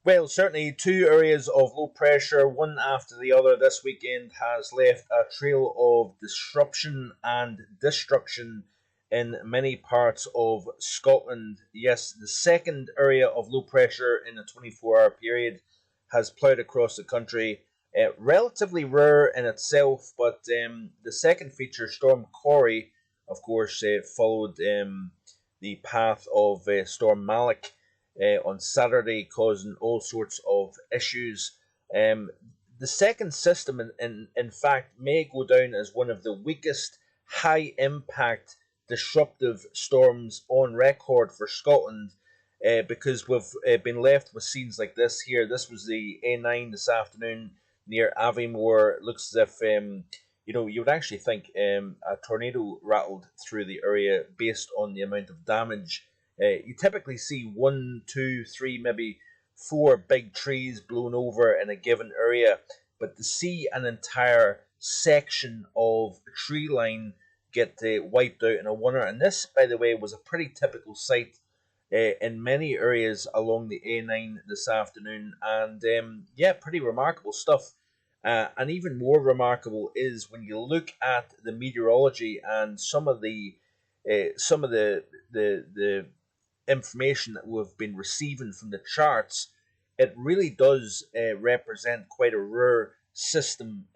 Well, certainly two areas of low pressure, one after the other, this weekend has left a trail of disruption and destruction in many parts of Scotland. Yes, the second area of low pressure in a 24-hour period has ploughed across the country. Relatively rare in itself, but the second feature, Storm Corrie, of course, followed the path of Storm Malik on Saturday, causing all sorts of issues. Um, the second system, in fact, may go down as one of the weakest high impact disruptive storms on record for Scotland. Because we've been left with scenes like this here. This was the A9 this afternoon near Aviemore. It looks as if you would actually think a tornado rattled through the area based on the amount of damage. You typically see one, two, three, maybe four big trees blown over in a given area, but to see an entire section of tree line get wiped out in a wonder, and this, by the way, was a pretty typical sight in many areas along the A9 this afternoon, and yeah, pretty remarkable stuff. And even more remarkable is when you look at the meteorology and some of the information that we've been receiving from the charts. It really does represent quite a rare system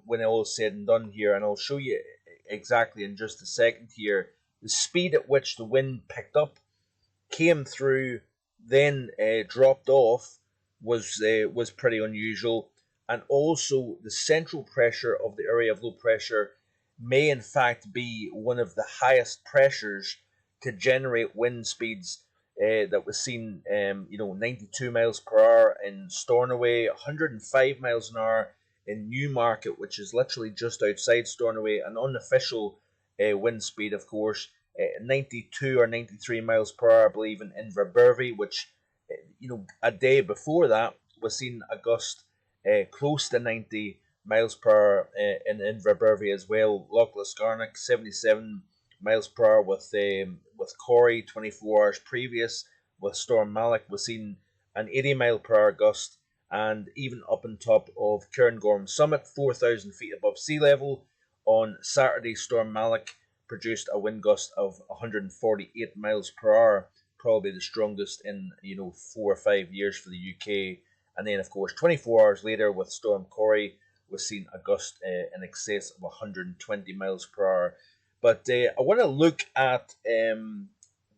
when all is said and done here, and I'll show you exactly in just a second here. The speed at which the wind picked up, came through, then dropped off was pretty unusual, and also the central pressure of the area of low pressure may in fact be one of the highest pressures to generate wind speeds that was seen, 92 miles per hour in Stornoway, 105 miles an hour in Newmarket, which is literally just outside Stornoway, an unofficial wind speed, of course, 92 or 93 miles per hour, I believe, in Inverbervie, which, a day before that was seen a gust close to 90 miles per hour in Inverbervie as well. Loch Lisgarnock, 77 miles per hour with Corrie 24 hours previous. With Storm Malik, was seen an 80 mile per hour gust, and even up on top of Cairngorm Summit, 4,000 feet above sea level, on Saturday, Storm Malik produced a wind gust of 148 miles per hour, probably the strongest in 4 or 5 years for the UK. And then, of course, 24 hours later, with Storm Corrie, was seen a gust in excess of 120 miles per hour. But I want to look at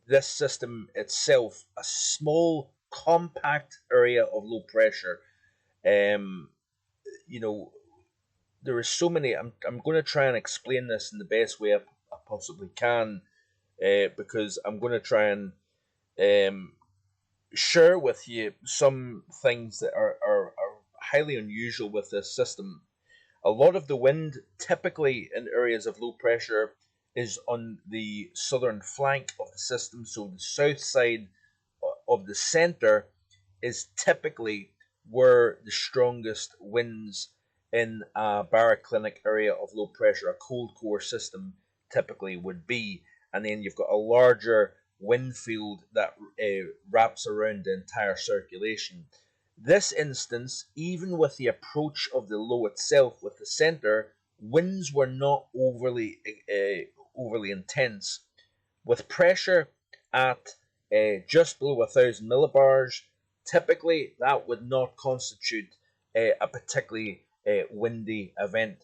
this system itself, a small, compact area of low pressure. Um, you know, there are so many. I'm going to try and explain this in the best way I possibly can, because I'm going to try and um, share with you some things that are highly unusual with this system. A lot of the wind, typically in areas of low pressure, is on the southern flank of the system. So the south side of the center is typically where the strongest winds in a baroclinic area of low pressure, a cold core system, typically would be. And then you've got a larger wind field that wraps around the entire circulation. This instance, even with the approach of the low itself, with the center, winds were not overly intense, with pressure at just below 1,000 millibars. Typically, that would not constitute a particularly windy event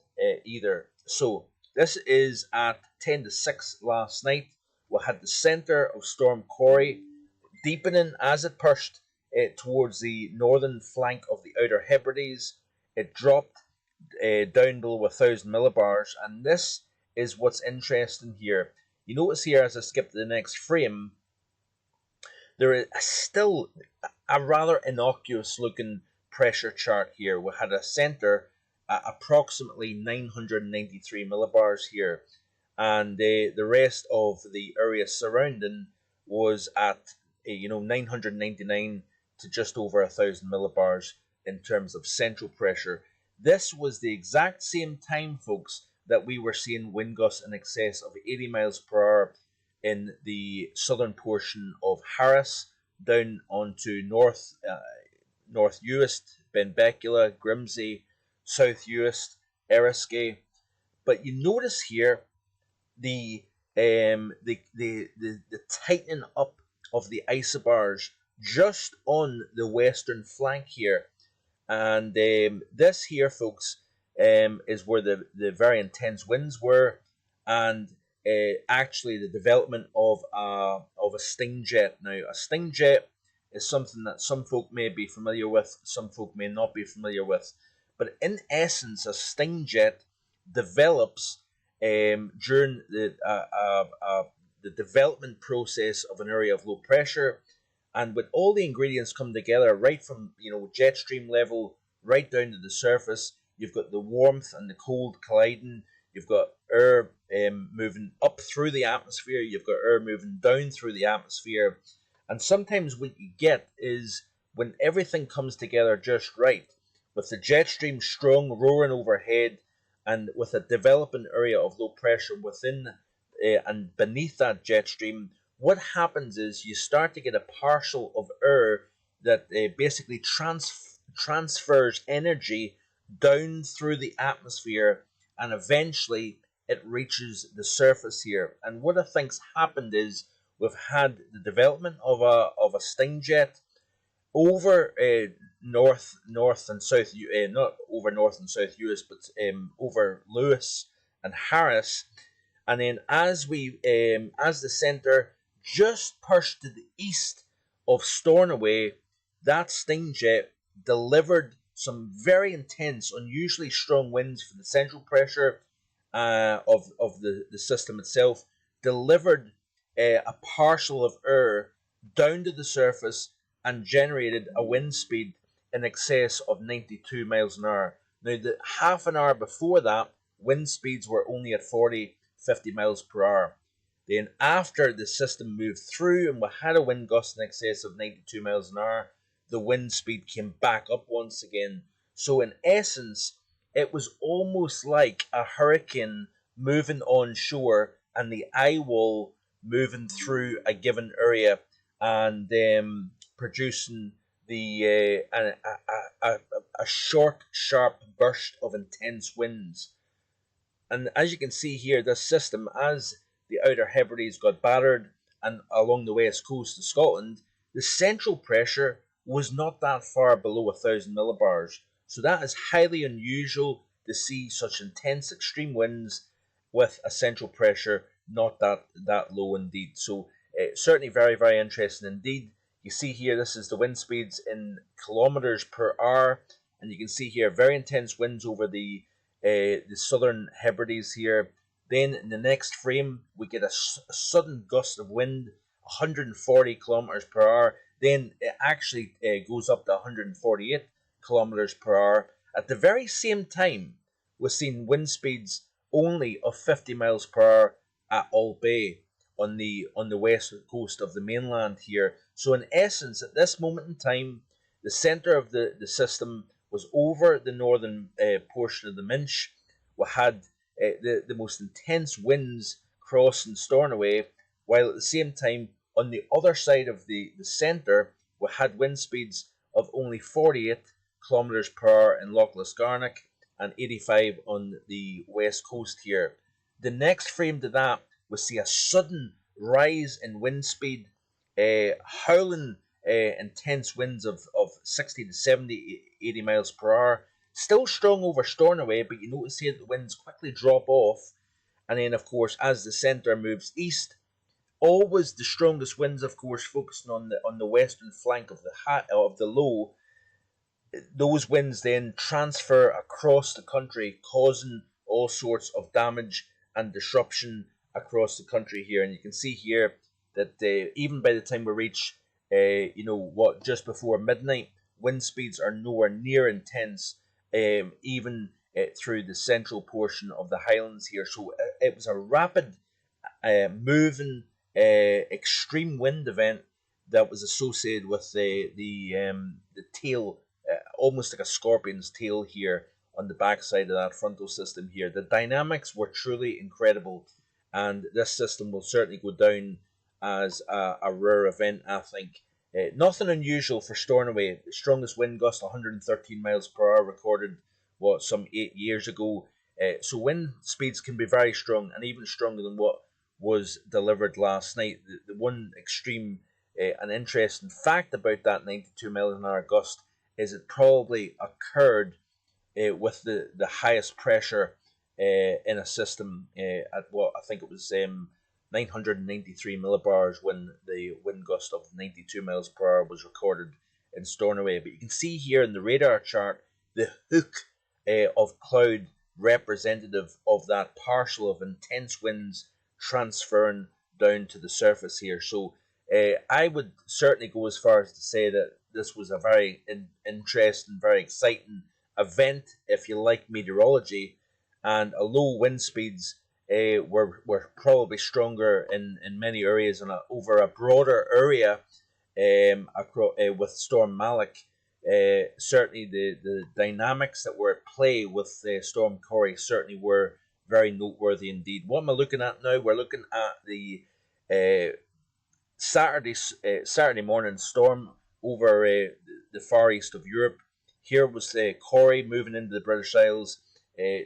either. So this is at 10 to 6 last night. We had the centre of Storm Corrie deepening as it pushed towards the northern flank of the Outer Hebrides. It dropped down below 1,000 millibars, and this is what's interesting here. You notice here, as I skip to the next frame, there is still a rather innocuous looking pressure chart here. We had a centre at approximately 993 millibars here, and the rest of the area surrounding was at 999 to just over 1,000 millibars in terms of central pressure. This was the exact same time, folks, that we were seeing wind gusts in excess of 80 miles per hour in the southern portion of Harris down onto North Uist, Benbecula, Grimsey, South Uist, Eriskay. But you notice here the the tightening up of the isobars just on the western flank here. And this here, folks, is where the very intense winds were, and actually the development of a sting jet. Now, a sting jet is something that some folk may be familiar with, some folk may not be familiar with. But in essence, a sting jet develops during the development process of an area of low pressure, and with all the ingredients come together, right from jet stream level right down to the surface, you've got the warmth and the cold colliding. You've got air moving up through the atmosphere. You've got air moving down through the atmosphere. And sometimes what you get is when everything comes together just right, with the jet stream strong roaring overhead, and with a developing area of low pressure within and beneath that jet stream, what happens is you start to get a partial of air that basically transfers energy down through the atmosphere, and eventually it reaches the surface here. And what I think's happened is we've had the development of a sting jet over north and south, not over north and south US, but over Lewis and Harris. And then as the centre just pushed to the east of Stornoway, that sting jet delivered some very intense, unusually strong winds for the central pressure of the system itself, delivered a partial of air down to the surface and generated a wind speed in excess of 92 miles an hour. Now, the half an hour before that, wind speeds were only at 40, 50 miles per hour. Then after the system moved through and we had a wind gust in excess of 92 miles an hour, the wind speed came back up once again. So in essence, it was almost like a hurricane moving onshore and the eye wall moving through a given area, and producing a short, sharp burst of intense winds. And as you can see here, this system, as the Outer Hebrides got battered and along the west coast of Scotland, the central pressure was not that far below 1,000 millibars. So that is highly unusual to see such intense extreme winds with a central pressure not that low indeed. So certainly very, very interesting indeed. You see here, this is the wind speeds in kilometers per hour, and you can see here very intense winds over the southern Hebrides here. Then in the next frame, we get a sudden gust of wind, 140 kilometers per hour. Then it actually goes up to 148 kilometers per hour. At the very same time, we're seeing wind speeds only of 50 miles per hour at Albay on the west coast of the mainland here. So in essence, at this moment in time, the centre of the system was over the northern portion of the Minch. We had the most intense winds crossing Stornoway, while at the same time, on the other side of the centre, we had wind speeds of only 48 kilometres per hour in Loch Lisgarnock and 85 on the west coast here. The next frame to that, we see a sudden rise in wind speed, howling intense winds of 60 to 70, 80 miles per hour. Still strong over Stornoway, but you notice here that the winds quickly drop off. And then, of course, as the centre moves east, always the strongest winds, of course, focusing on the western flank of the low. Those winds then transfer across the country, causing all sorts of damage and disruption across the country here. And you can see here that even by the time we reach, just before midnight, wind speeds are nowhere near intense, even through the central portion of the Highlands here. So it was a rapid, moving, extreme wind event that was associated with the tail, almost like a scorpion's tail here on the backside of that frontal system here. The dynamics were truly incredible, and this system will certainly go down as a rare event, I think, Nothing unusual for Stornoway. The strongest wind gust 113 miles per hour recorded some 8 years ago. So wind speeds can be very strong and even stronger than what was delivered last night. The one extreme and interesting fact about that 92 miles an hour gust is it probably occurred with the highest pressure in a system at what I think it was 993 millibars when the wind gust of 92 miles per hour was recorded in Stornoway. But you can see here in the radar chart the hook of cloud representative of that partial of intense winds transferring down to the surface here. So I would certainly go as far as to say that this was a very interesting, very exciting event, if you like meteorology, and low wind speeds were probably stronger in many areas and over a broader area with Storm Malik. Certainly the dynamics that were at play with Storm Corrie certainly were very noteworthy indeed. What am I looking at now? We're looking at the Saturday morning storm over the far east of Europe. Here was Corrie moving into the British Isles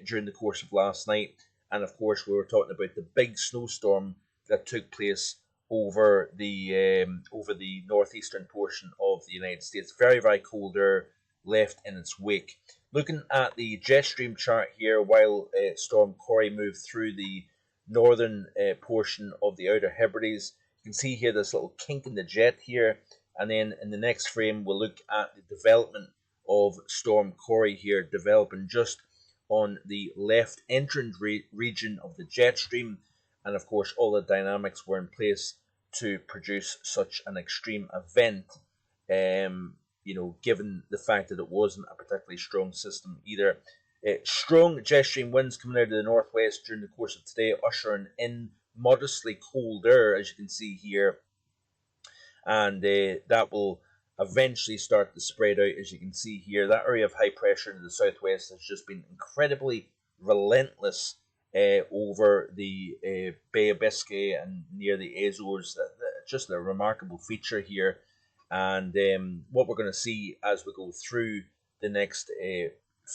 during the course of last night, and of course we were talking about the big snowstorm that took place over the northeastern portion of the United States. Very, very cold air left in its wake. Looking at the jet stream chart here, while Storm Corrie moved through the northern portion of the Outer Hebrides, you can see here this little kink in the jet here, and then in the next frame we'll look at the development of Storm Corrie here, developing just on the left entrant region of the jet stream, and of course all the dynamics were in place to produce such an extreme event, given the fact that it wasn't a particularly strong system either. Strong jet stream winds coming out of the northwest during the course of today, ushering in modestly cold air, as you can see here, and that will eventually start to spread out. As you can see here, that area of high pressure in the southwest has just been incredibly relentless over the Bay of Biscay and near the Azores. Just a remarkable feature here, and what we're going to see as we go through the next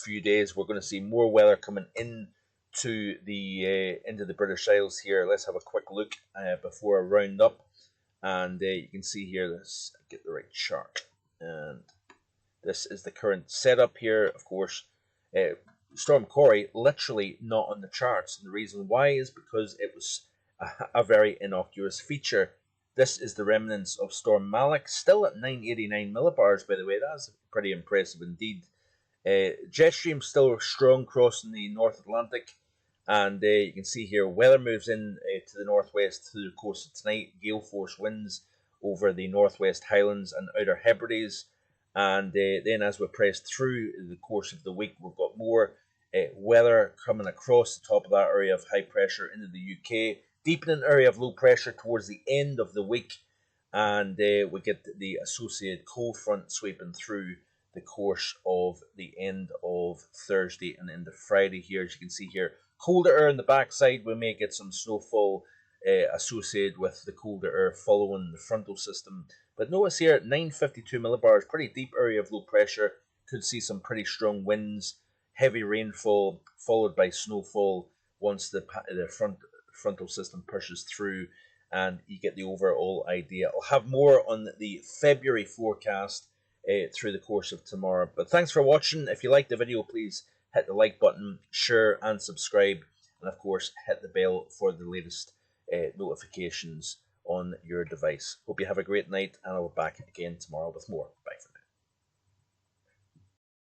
few days, we're going to see more weather coming in into the British Isles here. Let's have a quick look before I round up, and you can see here, let's get the right chart, and this is the current setup here. Of course, Storm Corrie literally not on the charts, and the reason why is because it was a very innocuous feature. This is the remnants of Storm Malik, still at 989 millibars, by the way. That's pretty impressive indeed. Jet stream still strong crossing the North Atlantic, and you can see here weather moves in to the northwest through the course of tonight. Gale force winds over the northwest Highlands and Outer Hebrides, and then as we press through the course of the week, we've got more weather coming across the top of that area of high pressure into the UK, deepening area of low pressure towards the end of the week, and we get the associated cold front sweeping through the course of the end of Thursday and into Friday here. As you can see here, colder air on the backside. We may get some snowfall associated with the colder air following the frontal system. But notice here at 952 millibars, pretty deep area of low pressure. Could see some pretty strong winds, heavy rainfall, followed by snowfall once the frontal system pushes through, and you get the overall idea. I'll have more on the February forecast through the course of tomorrow. But thanks for watching. If you like the video, please hit the like button, share and subscribe, and of course hit the bell for the latest notifications on your device. Hope you have a great night, and I'll be back again tomorrow with more. Bye for now.